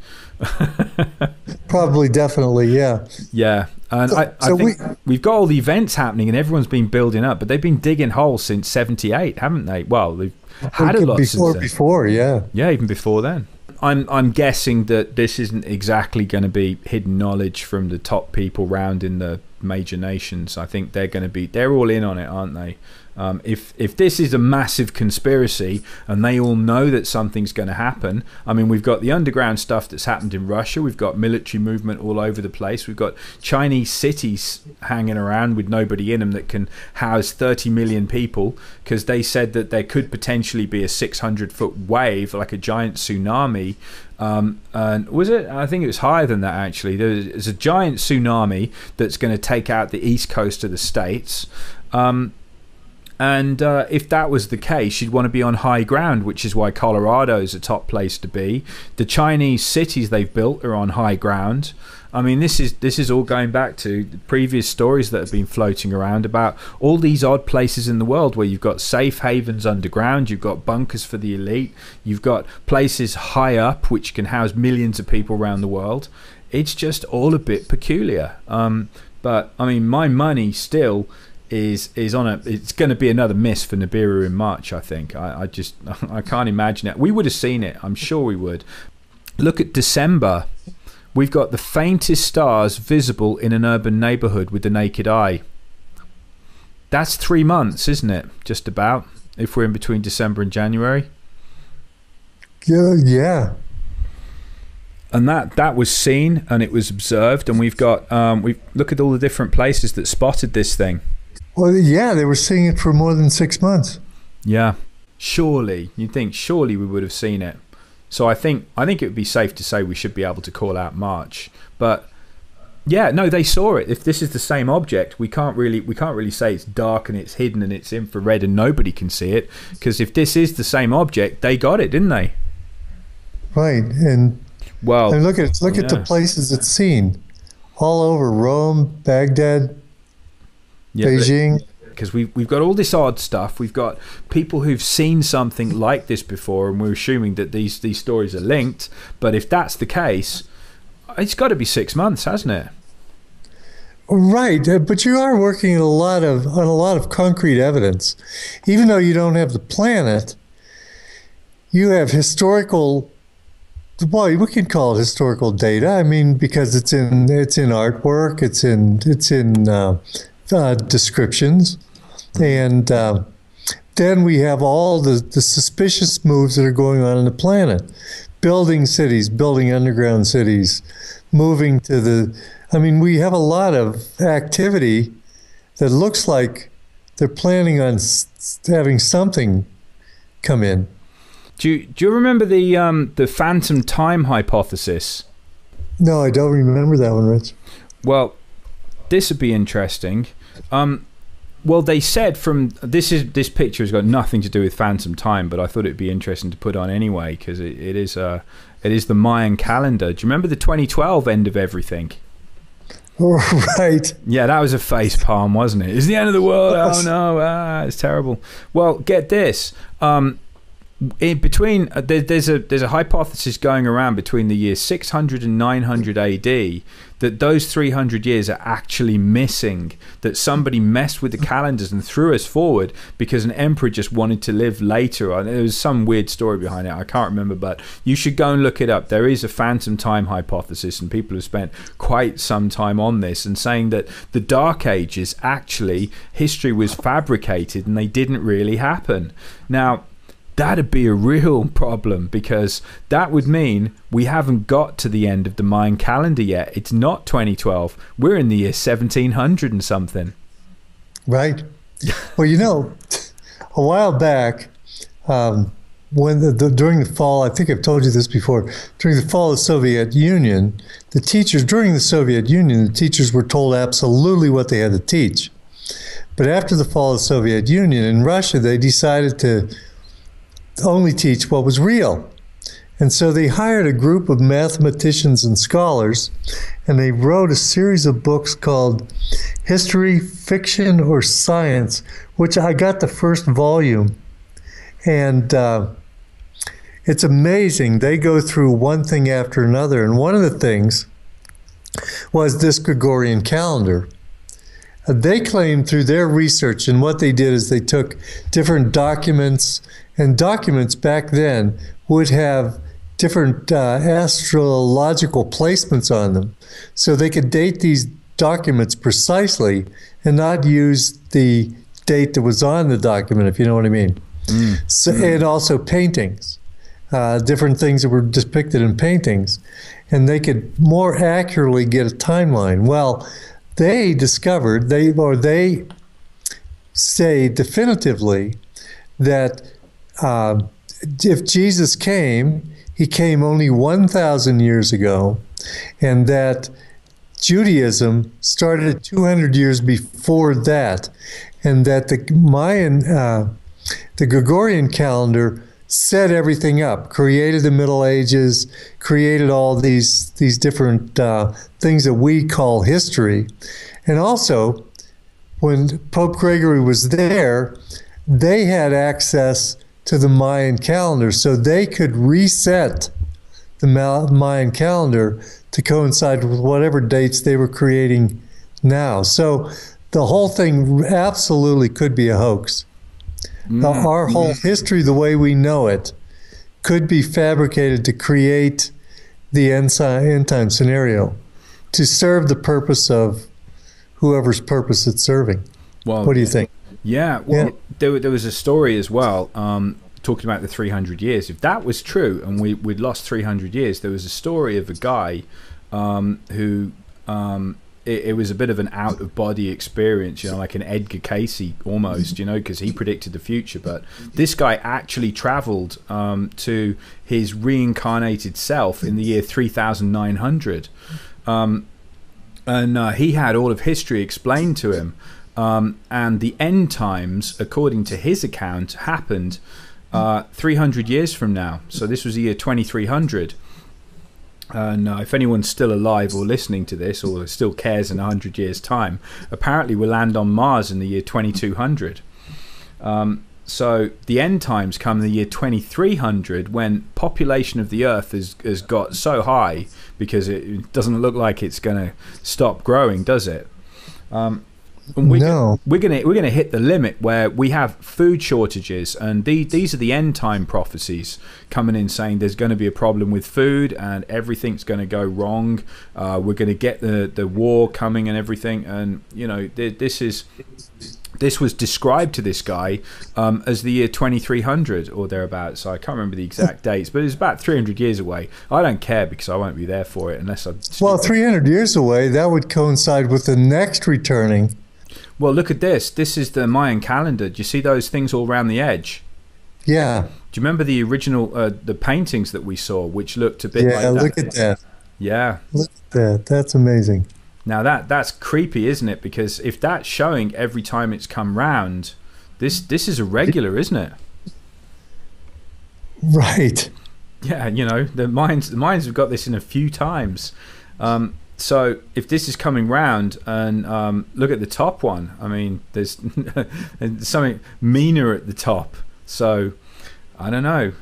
Probably, definitely, yeah. Yeah, and I think we've got all the events happening and everyone's been building up, but they've been digging holes since '78, haven't they? Well, they've had a lot since then. Before, yeah. Yeah, even before then. I'm guessing that this isn't exactly going to be hidden knowledge from the top people round in the major nations. I think they're all in on it, aren't they? If this is a massive conspiracy and they all know that something's going to happen, I mean, we've got the underground stuff that's happened in Russia, we've got military movement all over the place, we've got Chinese cities hanging around with nobody in them that can house 30 million people, because they said that there could potentially be a 600-foot wave, like a giant tsunami. And was it? I think it was higher than that, actually. There's a giant tsunami that's going to take out the east coast of the States. And if that was the case, you'd want to be on high ground, which is why Colorado is a top place to be. The Chinese cities they've built are on high ground. I mean, this is all going back to the previous stories that have been floating around about all these odd places in the world where you've got safe havens underground, you've got bunkers for the elite, you've got places high up which can house millions of people around the world. It's just all a bit peculiar. But I mean, my money still is on it's going to be another miss for NIBIRU in March. I think I can't imagine it. We would have seen it, I'm sure we would. Look at December. We've got the faintest stars visible in an urban neighborhood with the naked eye. That's 3 months, isn't it? Just about, if we're in between December and January. Yeah. And that was seen and it was observed, and we've got look at all the different places that spotted this thing. Well, yeah, they were seeing it for more than 6 months. Yeah, surely we would have seen it. So I think it would be safe to say we should be able to call out March. But yeah, no, they saw it. If this is the same object, we can't really say it's dark and it's hidden and it's infrared and nobody can see it, because if this is the same object, they got it, didn't they? Right, and look at the places it's seen, all over Rome, Baghdad, Beijing. Because we've got all this odd stuff. We've got people who've seen something like this before, and we're assuming that these stories are linked. But if that's the case, it's got to be 6 months, hasn't it? Right, but you are working on a lot of concrete evidence. Even though you don't have the planet, you have historical. Well, we can call it historical data. I mean, because it's in artwork, it's in descriptions. And then we have all the suspicious moves that are going on the planet. Building cities, building underground cities, moving to I mean, we have a lot of activity that looks like they're planning on having something come in. Do you remember the phantom time hypothesis? No, I don't remember that one, Rich. Well, this would be interesting. Well, they said this picture has got nothing to do with phantom time, but I thought it'd be interesting to put on anyway because it is the Mayan calendar. Do you remember the 2012 end of everything? Right. Yeah, that was a face palm, wasn't it? It's the end of the world. Oh no, it's terrible. Well, get this. In between, there's a hypothesis going around between the years 600 and 900 AD that those 300 years are actually missing, that somebody messed with the calendars and threw us forward because an emperor just wanted to live later. There was some weird story behind it. I can't remember, but you should go and look it up. There is a phantom time hypothesis, and people have spent quite some time on this and saying that the Dark Ages, actually, history was fabricated and they didn't really happen. Now, that'd be a real problem because that would mean we haven't got to the end of the Mayan calendar yet. It's not 2012. We're in the year 1700 and something. Right. Well, a while back, when during the fall, I think I've told you this before, during the fall of the Soviet Union, the teachers were told absolutely what they had to teach. But after the fall of the Soviet Union in Russia, they decided to only teach what was real. And so they hired a group of mathematicians and scholars, and they wrote a series of books called History, Fiction, or Science, which I got the first volume. And it's amazing. They go through one thing after another. And one of the things was this Gregorian calendar. They claimed through their research, and what they did is they took different documents, and documents back then would have different astrological placements on them. So they could date these documents precisely and not use the date that was on the document, if you know what I mean. So, and also paintings, different things that were depicted in paintings, and they could more accurately get a timeline. Well, they discovered, they say definitively that if Jesus came, he came only 1,000 years ago, and that Judaism started 200 years before that, and that the Mayan, the Gregorian calendar set everything up, created the Middle Ages, created all these different things that we call history. And also, when Pope Gregory was there, they had access to the Mayan calendar, so they could reset the Mayan calendar to coincide with whatever dates they were creating now. So the whole thing absolutely could be a hoax. Our whole history, the way we know it, could be fabricated to create the end time scenario to serve the purpose of whoever's purpose it's serving. Well, what do you think? Yeah, well, there was a story as well talking about the 300 years. If that was true and we'd lost 300 years, there was a story of a guy who... It was a bit of an out-of-body experience, like an Edgar Cayce almost, because he predicted the future. But this guy actually traveled to his reincarnated self in the year 3900. And he had all of history explained to him. And the end times, according to his account, happened 300 years from now. So this was the year 2300. And if anyone's still alive or listening to this or still cares in 100 years' time, apparently we'll land on Mars in the year 2200. So the end times come in the year 2300 when population of the Earth has got so high because it doesn't look like it's going to stop growing, does it? And we're gonna hit the limit where we have food shortages, and these are the end time prophecies coming in saying there's going to be a problem with food and everything's going to go wrong. We're going to get the war coming and everything, and this was described to this guy as the year 2300 or thereabouts. So I can't remember the exact dates, but it's about 300 years away. I don't care because I won't be there for it unless I... Well, 300 years away, that would coincide with the next returning Well, look at this. This is the Mayan calendar. Do you see those things all around the edge? Yeah. Do you remember the original, the paintings that we saw, which looked a bit like that? Yeah, look at that. Yeah. Look at that. That's amazing. Now that's creepy, isn't it? Because if that's showing every time it's come round, this is irregular, isn't it? Right. Yeah, you know, the Mayans have got this in a few times. So if this is coming round, and look at the top one, I mean, there's something meaner at the top. So I don't know.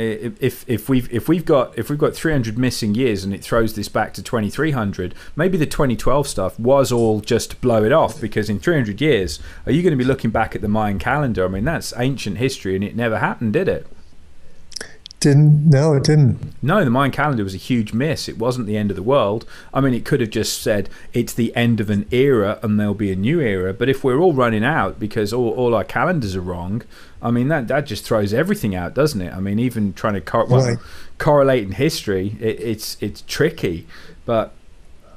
If we've got 300 missing years and it throws this back to 2300, maybe the 2012 stuff was all just to blow it off, because in 300 years, are you going to be looking back at the Mayan calendar? I mean, that's ancient history, and it never happened, did it? No, it didn't. No, the Mayan calendar was a huge miss. It wasn't the end of the world. I mean, it could have just said it's the end of an era and there'll be a new era. But if we're all running out because all our calendars are wrong, I mean, that just throws everything out, doesn't it? I mean, even trying to correlate in history, it's tricky. But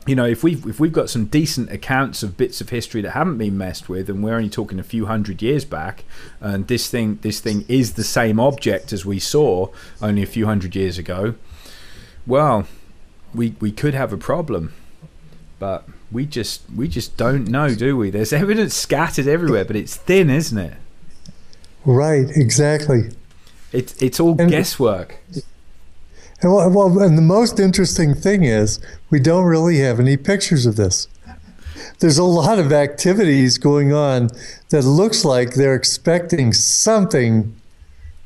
you know, if we've got some decent accounts of bits of history that haven't been messed with, and we're only talking a few hundred years back, and this thing is the same object as we saw only a few hundred years ago, well, we could have a problem. But we just don't know, do we? There's evidence scattered everywhere, but it's thin, isn't it? Right, exactly. It's all guesswork. And the most interesting thing is we don't really have any pictures of this. There's a lot of activities going on that looks like they're expecting something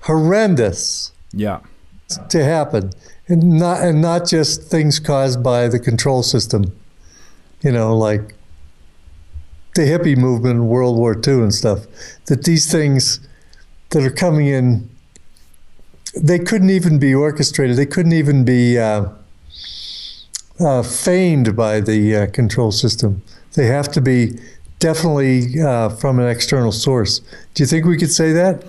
horrendous to happen, and not just things caused by the control system. You know, like the hippie movement in World War II and stuff. That these things that are coming in, they couldn't even be orchestrated. They couldn't even be feigned by the control system. They have to be definitely from an external source. Do you think we could say that?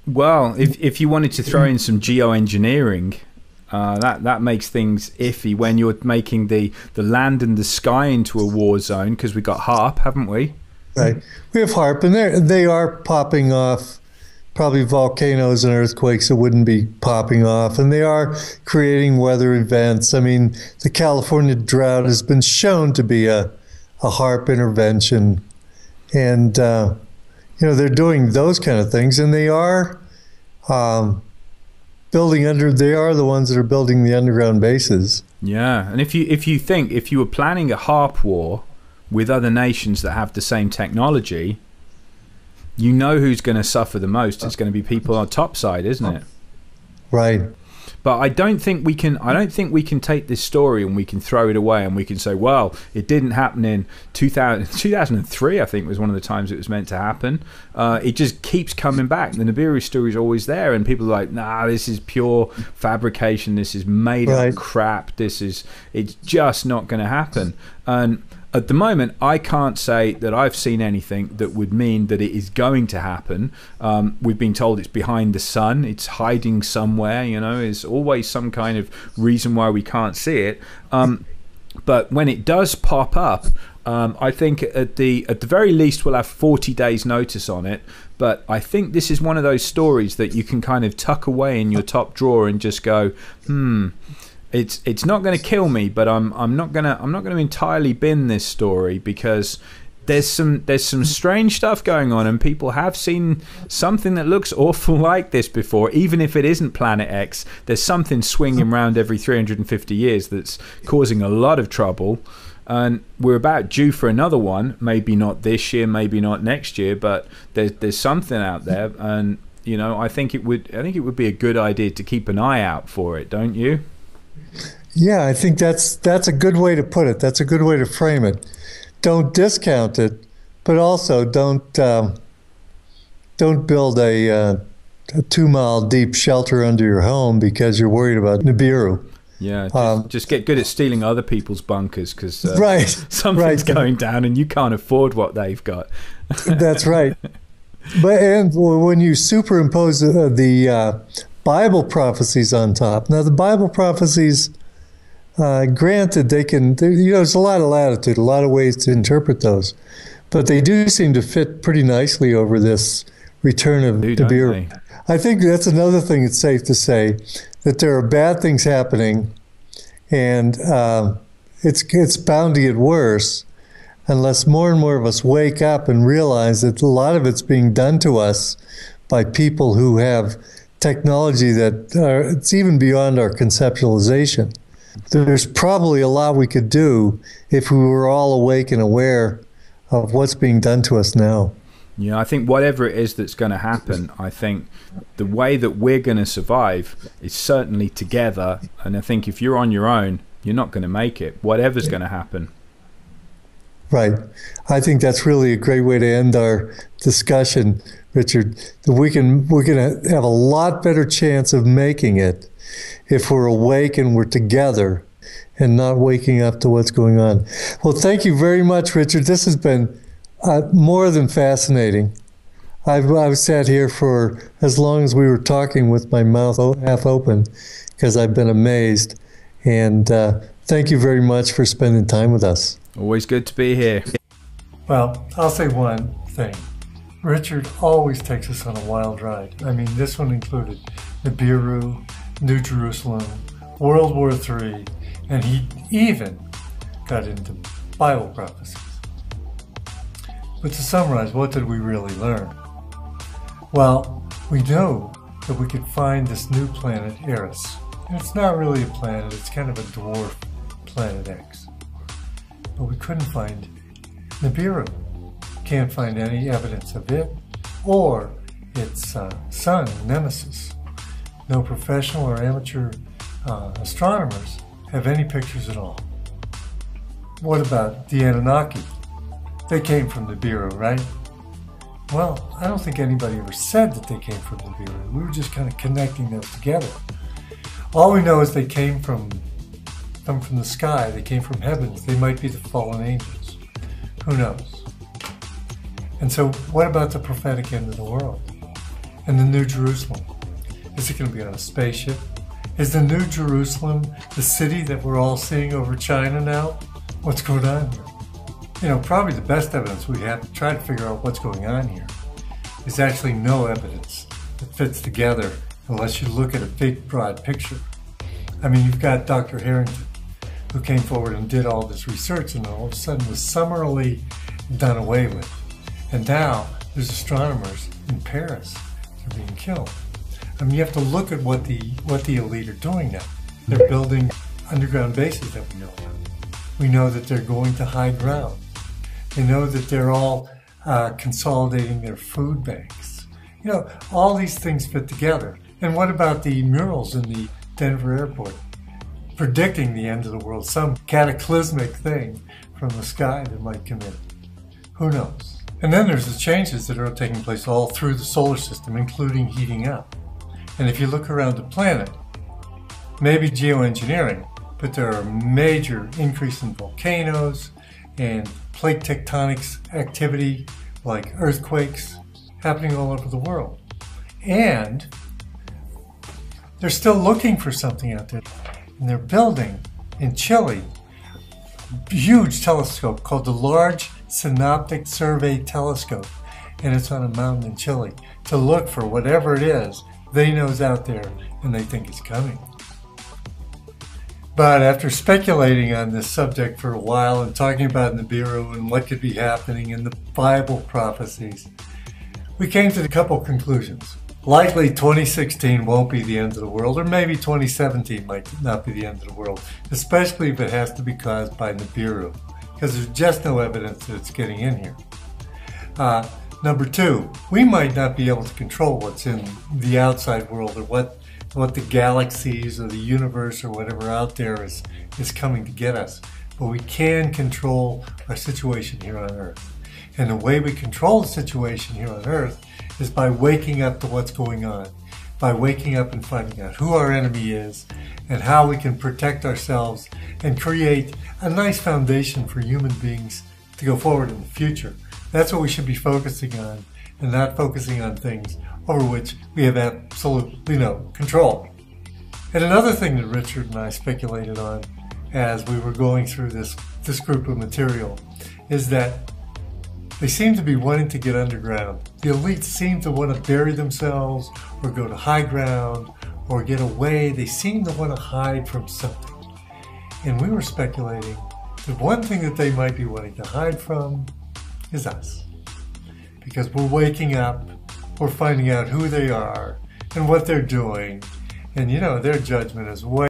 Well, if you wanted to throw in some geoengineering, that makes things iffy when you're making the land and the sky into a war zone, because we got HARP, haven't we? Right. We have HARP, and they are popping off. Probably volcanoes and earthquakes that wouldn't be popping off. And they are creating weather events. I mean, the California drought has been shown to be a HARP intervention. And, you know, they're doing those kind of things. And they are they are the ones that are building the underground bases. Yeah. And if you were planning a HARP war with other nations that have the same technology, you know who's going to suffer the most. It's going to be people on top side, isn't it? Right. But I don't think we can take this story and we can throw it away and we can say, well, it didn't happen in 2003, I think was one of the times it was meant to happen. It just keeps coming back. The NIBIRU story is always there, and people are like, nah, this is pure fabrication. This is made up crap. It's just not going to happen. And at the moment, I can't say that I've seen anything that would mean that it is going to happen. We've been told it's behind the sun, it's hiding somewhere, you know, there's always some kind of reason why we can't see it. But when it does pop up, I think at the very least we'll have 40 days notice on it. But I think this is one of those stories that you can kind of tuck away in your top drawer and just go, It's not going to kill me, but I'm not going to entirely bin this story, because there's some strange stuff going on, and people have seen something that looks awful like this before. Even if it isn't Planet X, there's something swinging around every 350 years that's causing a lot of trouble, and we're about due for another one. Maybe not this year, maybe not next year, but there's something out there, and you know, I think it would be a good idea to keep an eye out for it, don't you? Yeah, I think that's a good way to put it. That's a good way to frame it. Don't discount it, but also don't build a 2-mile deep shelter under your home because you're worried about NIBIRU. Yeah, just get good at stealing other people's bunkers, because something's going down and you can't afford what they've got. That's right. And when you superimpose the Bible prophecies on top. Now, the Bible prophecies, granted, there's a lot of latitude, a lot of ways to interpret those. but they do seem to fit pretty nicely over this return of NIBIRU. I think that's another thing it's safe to say, that there are bad things happening, and it's bound to get worse unless more and more of us wake up and realize that a lot of it's being done to us by people who have technology that it's even beyond our conceptualization. There's probably a lot we could do if we were all awake and aware of what's being done to us now. Yeah, I think whatever it is that's going to happen, I think the way that we're going to survive is certainly together. And I think if you're on your own, you're not going to make it, whatever's going to happen. Right. I think that's really a great way to end our discussion, Richard. We're going to have a lot better chance of making it if we're awake and we're together and not waking up to what's going on. Well, thank you very much, Richard. This has been more than fascinating. I've sat here for as long as we were talking with my mouth half open because I've been amazed. And thank you very much for spending time with us. Always good to be here. Well, I'll say one thing. Richard always takes us on a wild ride. I mean, this one included NIBIRU, New Jerusalem, World War III, and he even got into Bible prophecies. But to summarize, what did we really learn? Well, we know that we could find this new planet, Eris. And it's not really a planet, it's kind of a dwarf planet X. But we couldn't find NIBIRU. Can't find any evidence of it or its sun, Nemesis. No professional or amateur astronomers have any pictures at all. What about the Anunnaki? They came from NIBIRU, right? Well, I don't think anybody ever said that they came from NIBIRU. We were just kind of connecting those together. All we know is they came from the sky. They came from heavens. They might be the fallen angels. Who knows? And so what about the prophetic end of the world? And the New Jerusalem? Is it going to be on a spaceship? Is the New Jerusalem the city that we're all seeing over China now? What's going on here? You know, probably the best evidence we have to try to figure out what's going on here is actually no evidence that fits together unless you look at a big, broad picture. I mean, you've got Dr. Harrington, who came forward and did all this research and all of a sudden was summarily done away with. And now there's astronomers in Paris that are being killed. I mean, you have to look at what the elite are doing now. They're building underground bases that we know about. We know that they're going to high ground. They know that they're all consolidating their food banks. You know, all these things fit together. And what about the murals in the Denver airport predicting the end of the world, some cataclysmic thing from the sky that might come in? Who knows? And then there's the changes that are taking place all through the solar system, including heating up. And if you look around the planet, maybe geoengineering, but there are major increase in volcanoes and plate tectonics activity like earthquakes happening all over the world. And they're still looking for something out there. And they're building in Chile a huge telescope called the Large Synoptic Survey Telescope. And it's on a mountain in Chile to look for whatever it is they know is out there and they think is coming. But after speculating on this subject for a while and talking about NIBIRU and what could be happening in the Bible prophecies, we came to a couple conclusions. Likely 2016 won't be the end of the world, or maybe 2017 might not be the end of the world, especially if it has to be caused by NIBIRU, because there's just no evidence that it's getting in here. Number two, we might not be able to control what's in the outside world or what the galaxies or the universe or whatever out there is coming to get us. But we can control our situation here on Earth. And the way we control the situation here on Earth is by waking up to what's going on, by waking up and finding out who our enemy is and how we can protect ourselves and create a nice foundation for human beings to go forward in the future. That's what we should be focusing on, and not focusing on things over which we have absolutely no control. And another thing that Richard and I speculated on as we were going through this group of material is that They seem to be wanting to get underground. The elites seem to want to bury themselves or go to high ground or get away. They seem to want to hide from something. And we were speculating that one thing that they might be wanting to hide from is us. Because we're waking up, we're finding out who they are and what they're doing. And you know, their judgment is way